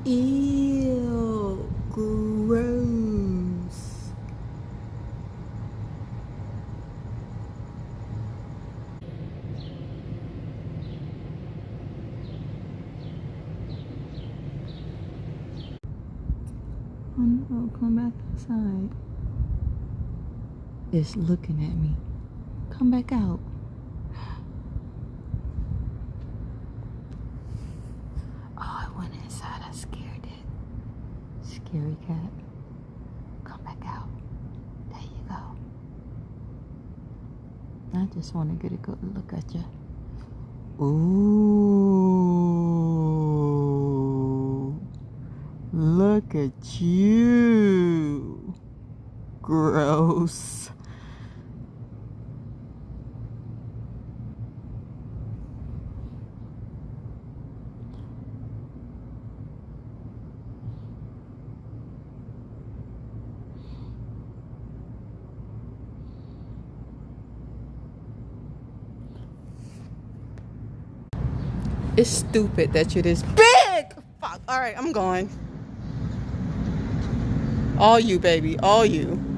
Ew, gross. Oh no, come back outside. It's looking at me. Come back out. Oh, it went inside. I scared it. Scary cat. Come back out. There you go. I just want to get a good look at you. Ooh. Look at you. Gross. It's stupid that you're this big. Fuck. All right, I'm going. All you, baby. All you.